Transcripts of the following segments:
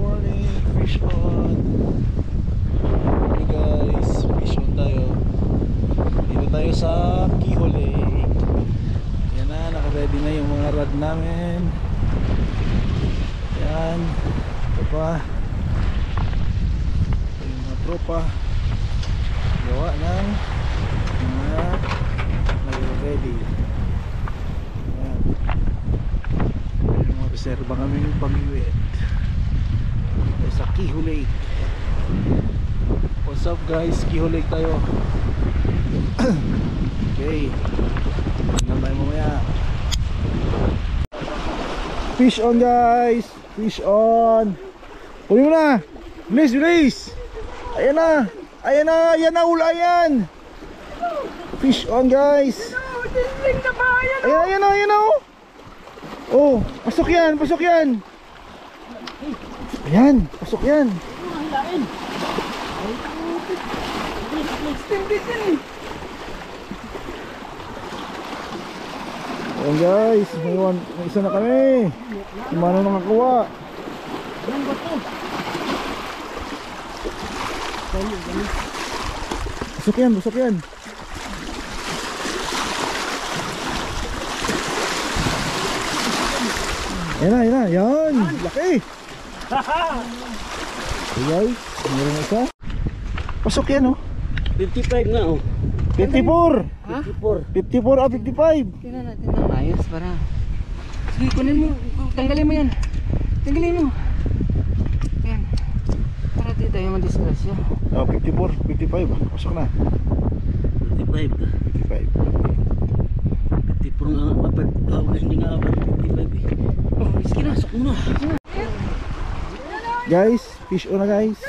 morning, fish on. Hey guys, fish on tayo. Dito tayo sa Kihol Lake. Yan na, naka-ready na yung mga rod namin. Yan. Ito pa. Ito yung mga tropa. Gawa ng mga nag-ready. Yan. Yung mga reserva kami pag-iwit sa Kihol Lake. What's up guys, Kihol Lake tayo. Okay, tingnan tayo mamaya. Fish on guys, fish on. Kunin mo na, bilis bilis. Ayan na, ayan na, ayan na, ulayan. Fish on guys. Ayan, ayan na, ayan na. Oh, pasok yan, pasok yan. Ayan, pasok yan. Ayan guys, may isa na kami. Kumano nakakuha. Pasok yan, pasok yan. Ayan na, ayan na, yan. Laki. Hey guys, meron isa. Pasok yan oh. 55 na oh. 54. Ha? 54 ah, 55. Tingnan natin ng ayos para. Sige, kunin mo. Tanggalin mo yan. Tanggalin mo. Yan. Para di tayo madisgrasya. Oh, 54, 55 ah. Pasok na. 55. 55. 54 nga mapag. Hindi nga ako 55 eh. Oh, sige na, sok mo na. Guys, fish on na guys.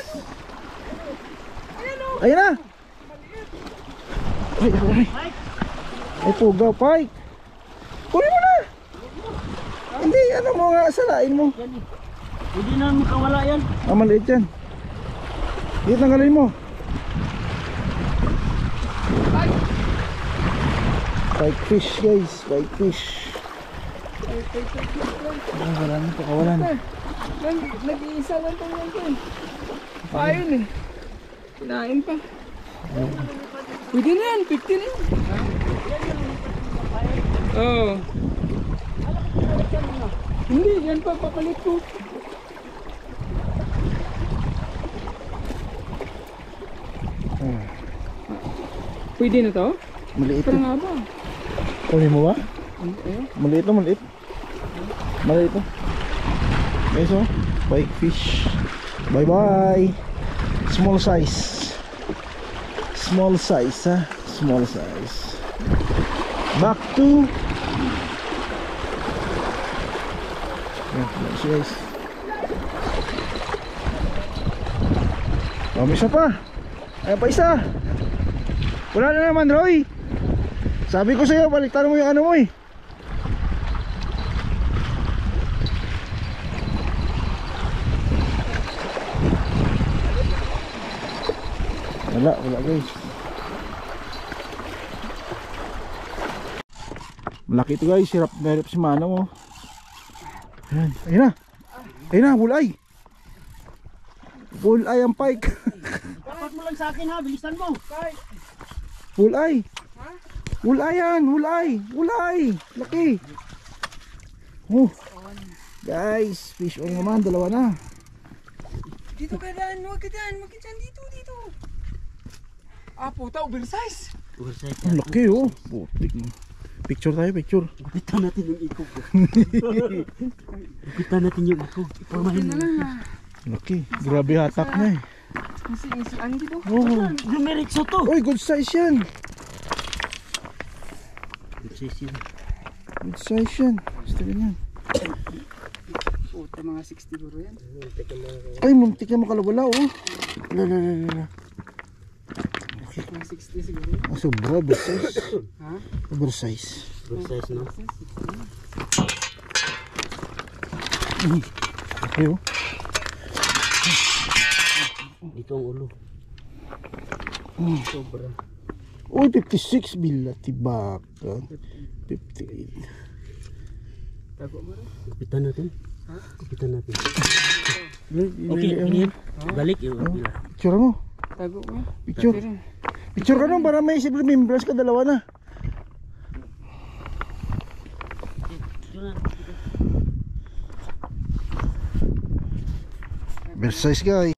Ayan na. Ay, ay, ay. Ay, pugaw, pike. Kunin mo na. Hindi, ano mo nga, salain mo. Hindi na makawala yan. Ah, maliit yan. Dito, tanggalin mo. Pike fish guys, pike fish. Ah, wala na, pakawalan. Nag-iisa lang ito yan. Ayun eh. Kinain pa. Pwede na yan, 50 na yan. Oo. Hindi, yan pa, papalit ko. Pwede na to? Maliit Parang eh. nga ba? Kunin mo ba? Ayun. Maliit na, maliit. Maliit na. Guys oh, pike fish. Bye bye. Small size. Small size ha. Small size. Back to. Yan, guys. Oh, may isa pa. Ayan pa isa. Wala na naman Roy. Sabi ko sa'yo, baliktaran mo yung ano mo eh. Wala guys. Malaki ito guys, hirap na hirap si Manong oh. Ayan, ayun na. Ayun na, bulay. Bulay ang pike. Dapat mo lang sa akin ha, bilisan mo. Bulay. Bulay yan, bulay. Bulay, laki. Oh. Guys, fish on naman, dalawa na. Dito ka daan, huwag ka daan, dito. Ah, puta, oversize. Oversize. Ang laki oh. Putik mo. Picture tayo, picture. Gupitan natin yung ikog. Gupitan natin yung ikog. Ipormahin na na. lang. Laki, grabe hatak na eh. Isi ang dito. Oh. Lumeritso to. Uy, good size yan. Good size yan. Good size yan. Gusto ganyan. Puta, mga 60 bro yan. Ay, muntik na makalawala oh. Lala. Mga 60 siguro. Ah, sobra, oversize. Ha? Oversize. Oversize no? Okay oh. Dito ang ulo. Sobra. Uy, 56 bila. Tibak. 58. Tago mo rin. Gupitan natin. Kupitan natin. Okay, ini balik yun. Picture mo. Tago mo. Picture. Picture ka nun para may isip remembrance ka, dalawa na. Versailles guys.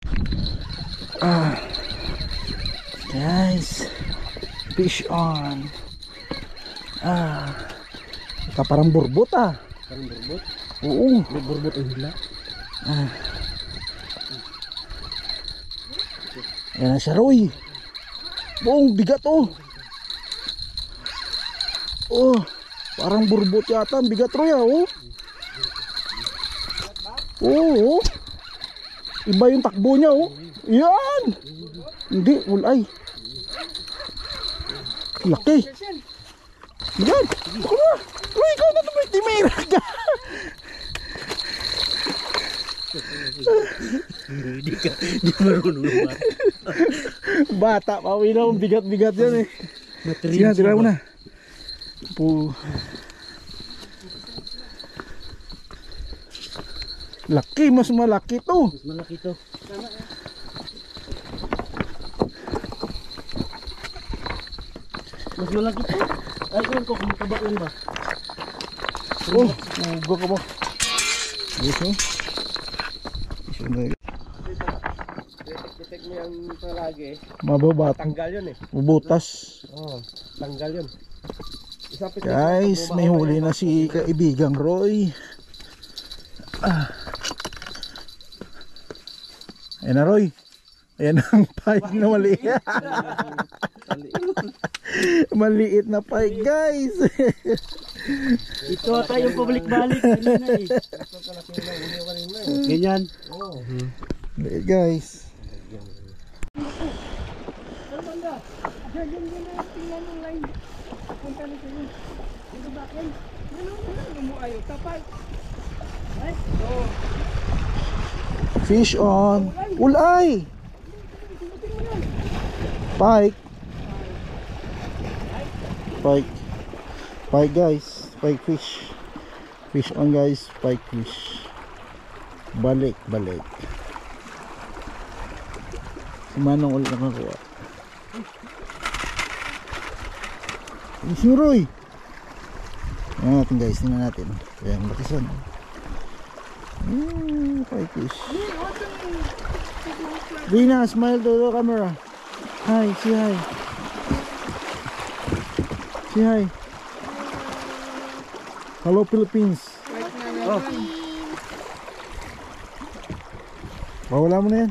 Guys, fish on. Ito parang burbot Parang burbot? Oo. May burbot ang hila. Yan ang saroy. Buong bigat oh. Oh, parang burbot yata ang bigat Roy oh. Oo. Iba yung takbo niya oh. Yan. Hindi, ulay. Laki. Yan. Ako na. Roy, ikaw na naman. Timira ka. Hindi ka. Hindi marunong lumat. Bata, pawi na. Bigat-bigat yan eh. Sige na, tira mo na. Laki, mas malaki to. Mas malaki to. Mas malaki to. Ay, yun ko, kumakaba yun ba? Oh, uga ka mo. Yes, oh. Detek mo yung palagi. Mababat. Tanggal yun eh. Mabutas. Oo, tanggal yun. Guys, may huli na si kaibigang Roy. Ayan na Roy. Ayan ang pike na maliit. Maliit na pike guys. Ito tayong pabalik-balik kanina eh. Ganyan. Maliit guys. Fish on. Ulay. Pike. Pike. Pike guys. Pike fish. Fish on guys. Pike fish. Balik. Si Manong ulit nakakuha. Si Roy. Tingnan natin guys. Tingnan natin. Ayan, batisan. Pike fish. Rina, smile to the camera. Hi, say hi. Say hi. Hello Philippines. Oh. Bawala mo na yan.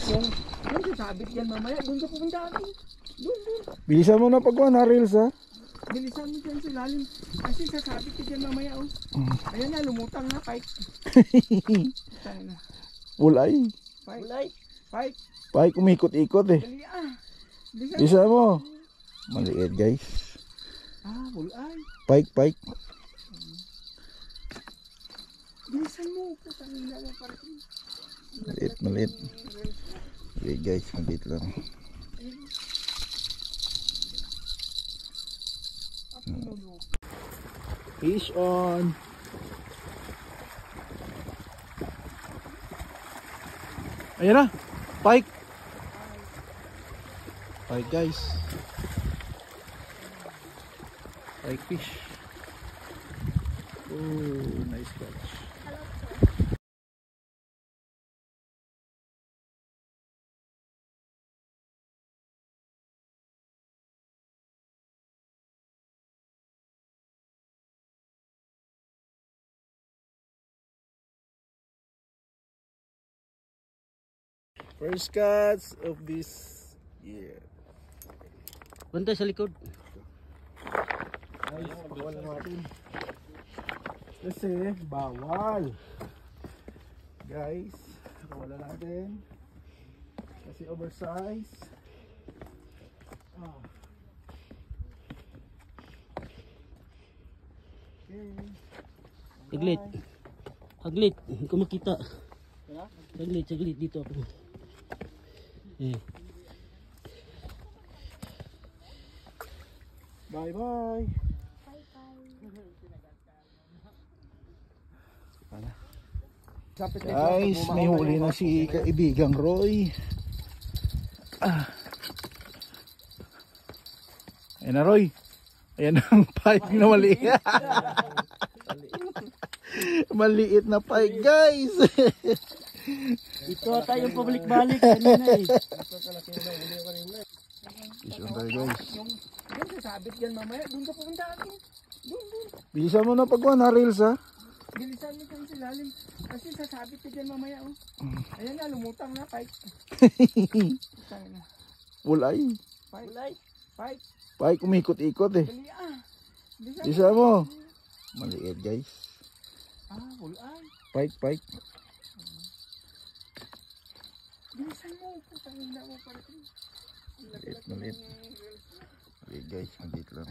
Yung sasabit yan mamaya, doon ka pupunta natin. Doon. Bilisan mo na pagkuhan ha, Reels ha. Bilisan mo dyan sa lalim. Kasi sasabit ka dyan mamaya oh. Ayan na, lumutang na, Pike. Tangin na. Ulay. Pike. Pike. Pike umikot-ikot eh. Dali ah. Bilisan mo. Maliit guys. Bulay. Pike. Bilisan mo. Tangin na na parang. Maliit. Okay guys, maliit lang. Fish on. Ayan na. Pike. Pike guys. Pike fish. Oh, nice catch. First catch of this year. Bantay sa likod. Guys, bawal natin. Kasi bawal. Guys, wala natin. Kasi oversize. Okay. Saglit. Saglit. Hindi ko makita. Saglit dito ako. Bye bye. Guys, may huli na si kaibigang Roy. Ayan na Roy. Ayan ang pike na maliit. Maliit na pike guys. Ito tayo pabalik-balik kanina eh. Fish on tayo guys. Yung sasabit yan mamaya. Doon ka pupunta atin. Doon. Bilisan mo na pagkuhan ha reels ha. Bilisan mo dyan sa lalim. Kasi sasabit ka dyan mamaya. Oh. Ayan na, lumutang na. Pike. Wulay. Pike. Pike umikot-ikot eh. Dali ah. Bilisan mo. Maliit guys. Wulay. Pike. Bilisan mo. Putang ina mo para ito. Maliit. Maliit guys, maliit lang.